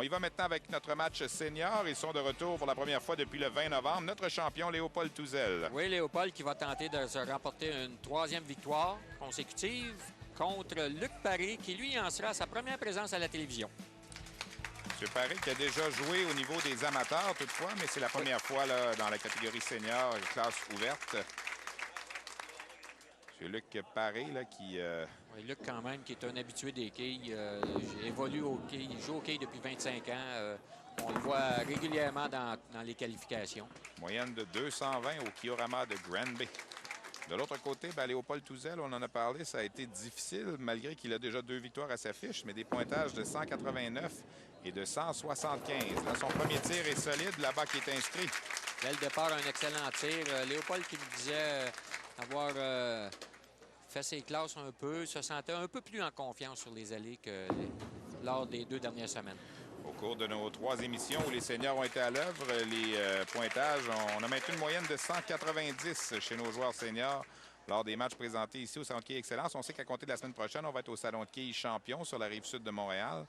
On y va maintenant avec notre match senior. Ils sont de retour pour la première fois depuis le 20 novembre. Notre champion, Léopold Touzel. Oui, Léopold qui va tenter de se remporter une 3e victoire consécutive contre Luc Paré, qui lui en sera à sa première présence à la télévision. M. Paré qui a déjà joué au niveau des amateurs toutefois, mais c'est la première fois là, dans la catégorie senior, classe ouverte. M. Luc Paré là, qui... Oui, Luc quand même, qui est un habitué des quilles, évolue au quilles, il joue au quilles depuis 25 ans. On le voit régulièrement dans les qualifications. Moyenne de 220 au Kiorama de Granby. De l'autre côté, Léopold Touzel, on en a parlé, ça a été difficile, malgré qu'il a déjà 2 victoires à sa fiche, mais des pointages de 189 et de 175. Là, son premier tir est solide, là-bas qui est inscrit. Dès le départ, un excellent tir. Léopold qui nous disait avoir fait ses classes un peu, se sentait un peu plus en confiance sur les allées que lors des 2 dernières semaines. Au cours de nos 3 émissions où les seniors ont été à l'œuvre, les pointages, on a maintenu une moyenne de 190 chez nos joueurs seniors lors des matchs présentés ici au Salon de quilles Excellence. On sait qu'à compter de la semaine prochaine, on va être au Salon de quilles Champion sur la rive sud de Montréal.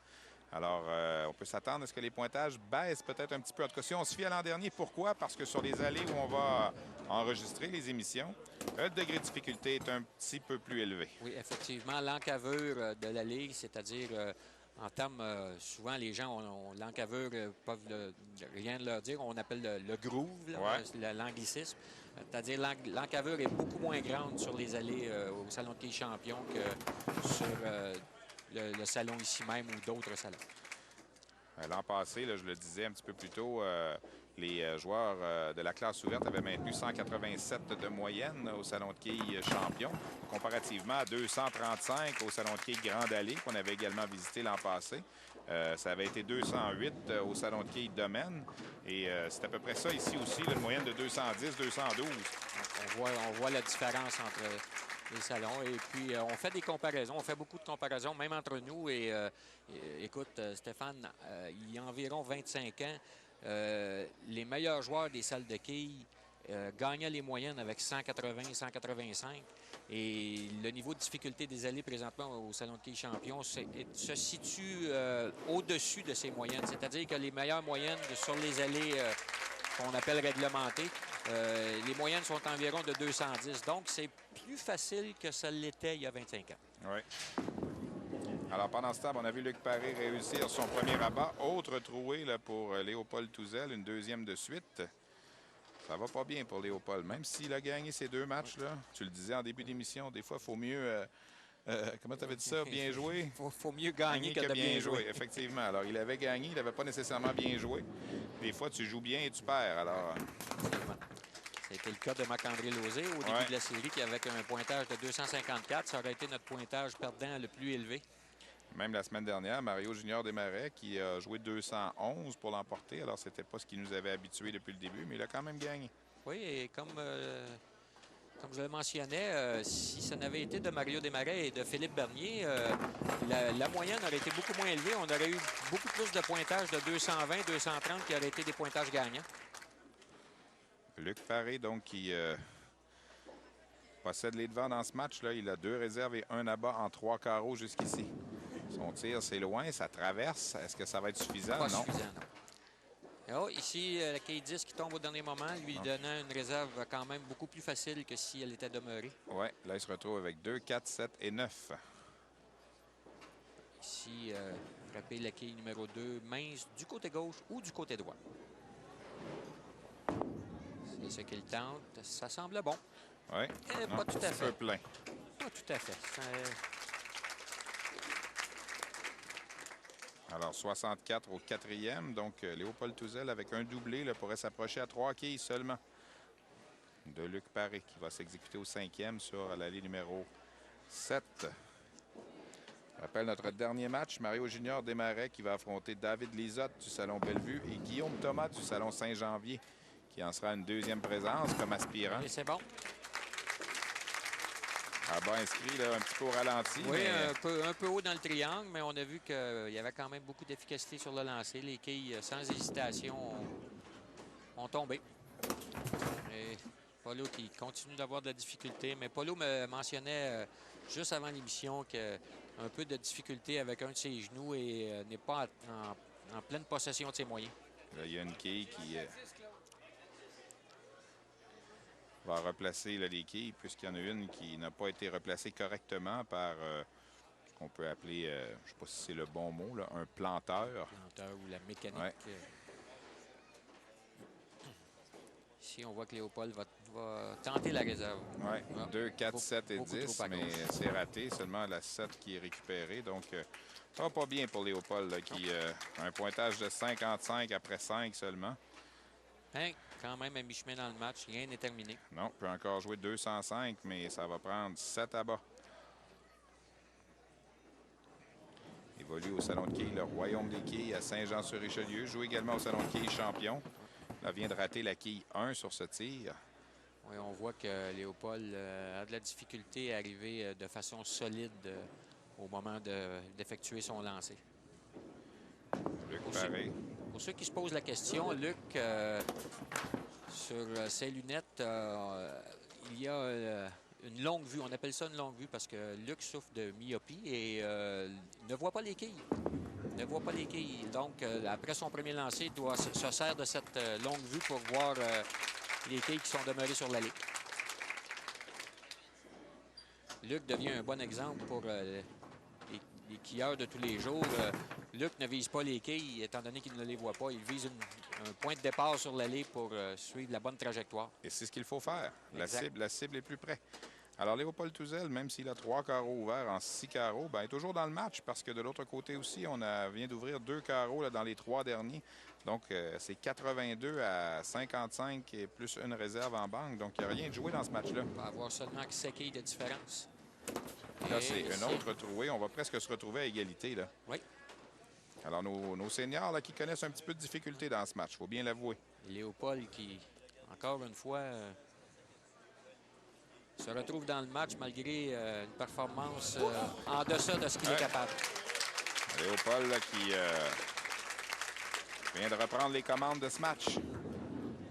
Alors, on peut s'attendre à ce que les pointages baissent peut-être un petit peu. En tout cas, si on se fie à l'an dernier, pourquoi? Parce que sur les allées où on va enregistrer les émissions, le degré de difficulté est un petit peu plus élevé. Oui, effectivement, l'encavure de l'allée, c'est-à-dire... en termes, souvent, les gens ont l'encavure, peuvent rien leur dire. On appelle le groove, l'anglicisme. C'est-à-dire l'encavure est beaucoup moins grande sur les allées au Salon de quilles Champion que sur le salon ici même ou d'autres salons. L'an passé, là, je le disais un petit peu plus tôt, les joueurs de la classe ouverte avaient maintenu 187 de moyenne au Salon de quilles Champion, comparativement à 235 au Salon de quilles Grande Allée, qu'on avait également visité l'an passé. Ça avait été 208 au Salon de quilles Domaine. Et c'est à peu près ça ici aussi, là, une moyenne de 210, 212. On voit la différence entre les salons. Et puis, on fait des comparaisons. On fait beaucoup de comparaisons, même entre nous. Et écoute, Stéphane, il y a environ 25 ans, les meilleurs joueurs des salles de quilles gagnaient les moyennes avec 180, 185. Et le niveau de difficulté des allées présentement au Salon de quilles Champion se situe au-dessus de ces moyennes. C'est-à-dire que les meilleures moyennes sur les allées qu'on appelle réglementées, les moyennes sont environ de 210. Donc, c'est plus facile que ça l'était il y a 25 ans. Oui. Alors, pendant ce temps, on a vu Luc Paré réussir son premier rabat. Autre troué là, pour Léopold Touzel, une 2e de suite. Ça va pas bien pour Léopold. Même s'il a gagné ces 2 matchs-là, tu le disais en début d'émission, des fois, il faut mieux... comment tu avais dit ça? Bien joué? faut mieux gagner que de bien jouer. Effectivement. Alors, il avait gagné, il n'avait pas nécessairement bien joué. Des fois, tu joues bien et tu perds. Alors... C'était le cas de Marc-André Lauzé au début de la série, qui avait un pointage de 254. Ça aurait été notre pointage perdant le plus élevé. Même la semaine dernière, Mario Junior Desmarais, qui a joué 211 pour l'emporter. Alors, c'était pas ce qui nous avait habitués depuis le début, mais il a quand même gagné. Oui, et comme je le mentionnais, si ça n'avait été de Mario Desmarais et de Philippe Bernier, la moyenne aurait été beaucoup moins élevée. On aurait eu beaucoup plus de pointages de 220, 230 qui auraient été des pointages gagnants. Luc Paré, donc, qui possède les devants dans ce match-là. Il a 2 réserves et 1 abat en 3 carreaux jusqu'ici. Son tir, c'est loin, ça traverse. Est-ce que ça va être suffisant? Pas suffisant, non. Oh, ici, la quille 10 qui tombe au dernier moment, lui donnant une réserve quand même beaucoup plus facile que si elle était demeurée. Oui, là, il se retrouve avec 2, 4, 7 et 9. Ici, frapper la quille numéro 2, mince du côté gauche ou du côté droit. C'est ce qu'il tente. Ça semble bon. Oui. Pas tout à fait. Un peu plein. Pas tout à fait. Alors, 64 au 4e. Donc, Léopold Touzel, avec un doublé, là, pourrait s'approcher à 3 quilles seulement de Luc Paré, qui va s'exécuter au 5e sur l'allée numéro 7. Je rappelle notre dernier match, Mario Junior Desmarais qui va affronter David Lisotte du Salon Bellevue et Guillaume Thomas du Salon Saint-Janvier, qui en sera une 2e présence comme aspirant. Et c'est bon. Rabat inscrit là, un petit peu au ralenti. Oui, mais... un peu haut dans le triangle, mais on a vu qu'il y avait quand même beaucoup d'efficacité sur le lancer. Les quilles, sans hésitation, ont tombé. Et Paulo qui continue d'avoir de la difficulté. Mais Paulo me mentionnait juste avant l'émission qu'un peu de difficulté avec un de ses genoux et n'est pas en pleine possession de ses moyens. Là, il y a une quille qui va replacer là, les quilles, puisqu'il y en a une qui n'a pas été replacée correctement par ce qu'on peut appeler, je ne sais pas si c'est le bon mot, là, un planteur. Planteur ou la mécanique. Ouais. Ici, on voit que Léopold va tenter la réserve. Oui, Ah, 2, 4, 7 et beaucoup 10, trop à mais gauche. c'est raté. Seulement la 7 qui est récupérée. Donc, ça va pas bien pour Léopold, là, qui a un pointage de 55 après 5 seulement. Hein, quand même, à mi-chemin dans le match, rien n'est terminé. Non, peut encore jouer 205, mais ça va prendre 7 à bas. Évolue au Salon de quilles, le Royaume des quilles à Saint-Jean-sur-Richelieu. Joue également au Salon de quilles champion. Là, vient de rater la quille 1 sur ce tir. Oui, on voit que Léopold a de la difficulté à arriver de façon solide au moment d'effectuer son lancer. Luc Paré. Pour ceux qui se posent la question, Luc, sur ses lunettes, il y a une longue vue. On appelle ça une longue vue parce que Luc souffre de myopie et ne voit pas les quilles. Ne voit pas les quilles. Donc, après son premier lancer, il se sert de cette longue vue pour voir les quilles qui sont demeurées sur la ligne. Luc devient un bon exemple pour les quilleurs de tous les jours. Luc ne vise pas les quilles, étant donné qu'il ne les voit pas. Il vise un point de départ sur l'allée pour suivre la bonne trajectoire. Et c'est ce qu'il faut faire. La Exact. cible est plus près. Alors, Léopold Touzel, même s'il a 3 carreaux ouverts en 6 carreaux, ben, est toujours dans le match parce que de l'autre côté aussi, on vient d'ouvrir 2 carreaux là, dans les 3 derniers. Donc, c'est 82 à 55 et plus une réserve en banque. Donc, il n'y a rien de joué dans ce match-là. On va avoir seulement 7 quilles de différence. Là, c'est une autre trouée. On va presque se retrouver à égalité, là. Oui. Alors, nos seniors là, qui connaissent un petit peu de difficulté dans ce match, il faut bien l'avouer. Léopold qui, encore une fois, se retrouve dans le match malgré une performance en deçà de ce qu'il est capable. Léopold là, qui vient de reprendre les commandes de ce match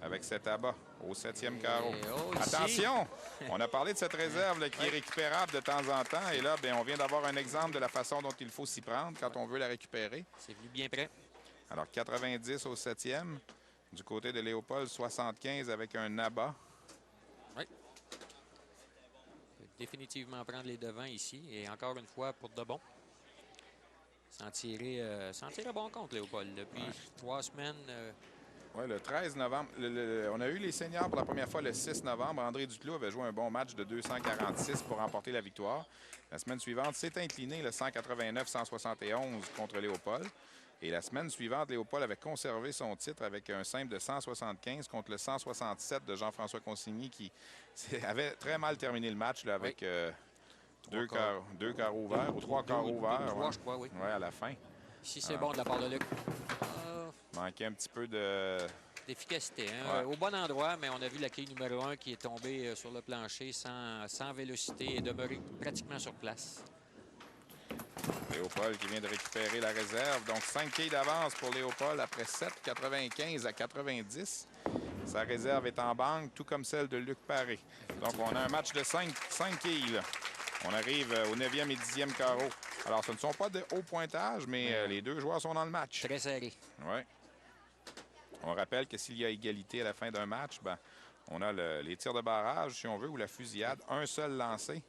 avec cet abat au 7e carreau. Attention! On a parlé de cette réserve là, qui est récupérable de temps en temps. Et là, bien, on vient d'avoir un exemple de la façon dont il faut s'y prendre quand on veut la récupérer. C'est venu bien près. Alors, 90 au 7e. Du côté de Léopold, 75 avec un abat. Oui. Il peut définitivement prendre les devants ici. Et encore une fois, pour de bon. S'en tirer bon compte, Léopold. Depuis 3 semaines... Oui, le 13 novembre. On a eu les seniors pour la première fois le 6 novembre. André Duclos avait joué un bon match de 246 pour remporter la victoire. La semaine suivante, s'est incliné le 189-171 contre Léopold. Et la semaine suivante, Léopold avait conservé son titre avec un simple de 175 contre le 167 de Jean-François Consigny qui avait très mal terminé le match là, avec deux carreaux ouverts ou 3 carreaux ouverts. 3, je crois, oui. Oui, à la fin. Ici, c'est bon de la part de Luc. Manquait un petit peu d'efficacité. Hein? Au bon endroit, mais on a vu la quille numéro 1 qui est tombée sur le plancher sans vélocité et demeurée pratiquement sur place. Léopold qui vient de récupérer la réserve. Donc, 5 quilles d'avance pour Léopold après 7, 95 à 90. Sa réserve est en banque, tout comme celle de Luc Paré. Donc, on a un match de 5 quilles. Là. On arrive au 9e et 10e carreau. Alors, ce ne sont pas de haut pointage, mais les deux joueurs sont dans le match. Très serré. Oui. On rappelle que s'il y a égalité à la fin d'un match, ben, on a les tirs de barrage, si on veut, ou la fusillade. Un seul lancé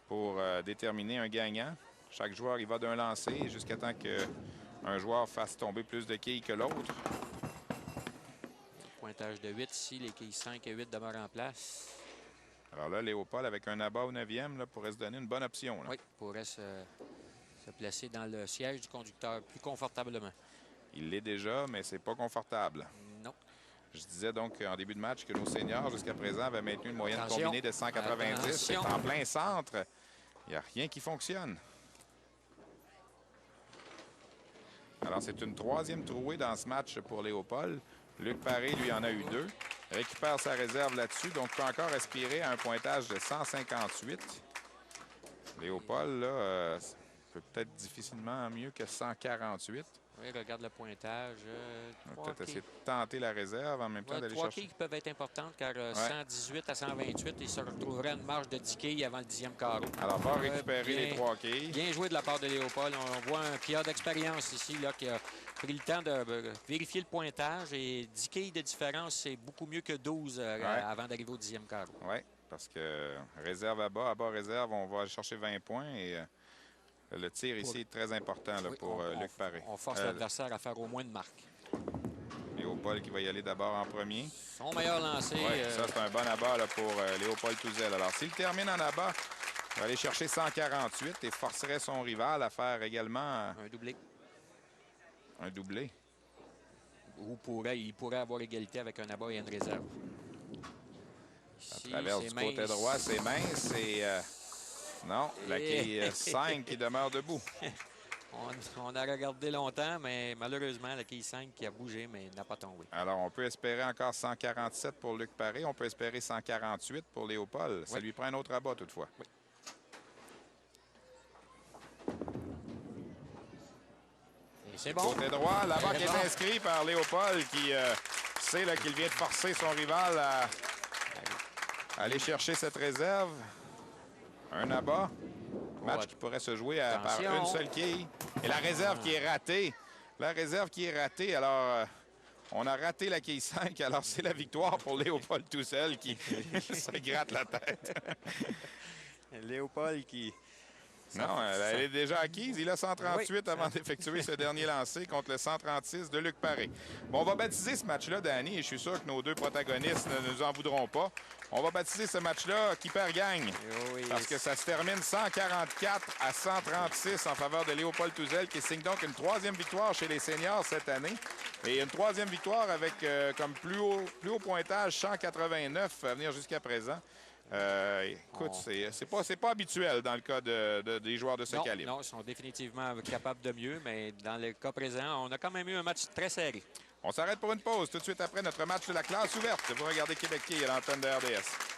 pour déterminer un gagnant. Chaque joueur, il va d'un lancer jusqu'à temps qu'un joueur fasse tomber plus de quilles que l'autre. Pointage de 8 ici. Les quilles 5 et 8 demeurent en place. Alors là, Léopold, avec un abat au 9e, là, pourrait se donner une bonne option. Là. Oui, pourrait se placer dans le siège du conducteur plus confortablement. Il l'est déjà, mais c'est pas confortable. Non. Je disais donc en début de match que nos seniors, jusqu'à présent, avaient maintenu une moyenne combinée de 190. C'est en plein centre. Il n'y a rien qui fonctionne. Alors, c'est une 3e trouée dans ce match pour Léopold. Luc Paré, lui, en a eu 2. Récupère sa réserve là-dessus, donc peut encore aspirer à un pointage de 158. Léopold, là, peut-être difficilement mieux que 148. Oui, regarde le pointage. On va peut-être essayer de tenter la réserve en même temps d'aller 3 chercher. quilles qui peuvent être importantes car 118 à 128, il se retrouverait à une marge de 10 quilles avant le 10e carreau. Alors, va récupérer les 3 quilles. Bien joué de la part de Léopold. On voit un qui a d'expérience ici là, qui a pris le temps de vérifier le pointage. Et 10 quilles de différence, c'est beaucoup mieux que 12 avant d'arriver au 10e carreau. Oui, parce que réserve à bas réserve, on va aller chercher 20 points. Et le tir ici est très important là, pour Luc Paré. On force l'adversaire à faire au moins une marque. Léopold qui va y aller d'abord en premier. Son meilleur lancé. Oui, ça, c'est un bon abat là, pour Léopold Touzel. Alors, s'il termine en abat, il va aller chercher 148 et forcerait son rival à faire également un doublé. Un doublé. Ou il pourrait avoir égalité avec un abat et une réserve. À travers du côté droit, c'est mince et non, la quille 5 qui demeure debout. On a regardé longtemps, mais malheureusement, la quille 5 qui a bougé, mais n'a pas tombé. Alors, on peut espérer encore 147 pour Luc Paré. On peut espérer 148 pour Léopold. Oui. Ça lui prend un autre abat, toutefois. Oui. Et c'est bon. Côté droit, là-bas qui est inscrit par Léopold qui sait qu'il vient de forcer son rival à aller chercher cette réserve. Un abat. Match qui pourrait se jouer par une seule quille. Et la réserve qui est ratée. La réserve qui est ratée. Alors, on a raté la quille 5. Alors, c'est la victoire pour Léopold tout seul qui se gratte la tête. Léopold qui... Non, elle est déjà acquise. Il a 138 avant d'effectuer ce dernier lancé contre le 136 de Luc Paré. Bon, on va baptiser ce match-là, Danny, et je suis sûr que nos deux protagonistes ne nous en voudront pas. On va baptiser ce match-là qui perd gagne. Oui, parce que ça se termine 144 à 136 en faveur de Léopold Touzel, qui signe donc une 3e victoire chez les seniors cette année. Et une 3e victoire avec comme plus haut pointage 189 à venir jusqu'à présent. Écoute, c'est pas habituel dans le cas des joueurs de ce calibre. Non, ils sont définitivement capables de mieux, mais dans le cas présent, on a quand même eu un match très serré. On s'arrête pour une pause tout de suite après notre match de la classe ouverte. Vous regardez Québec Quille à l'antenne de RDS.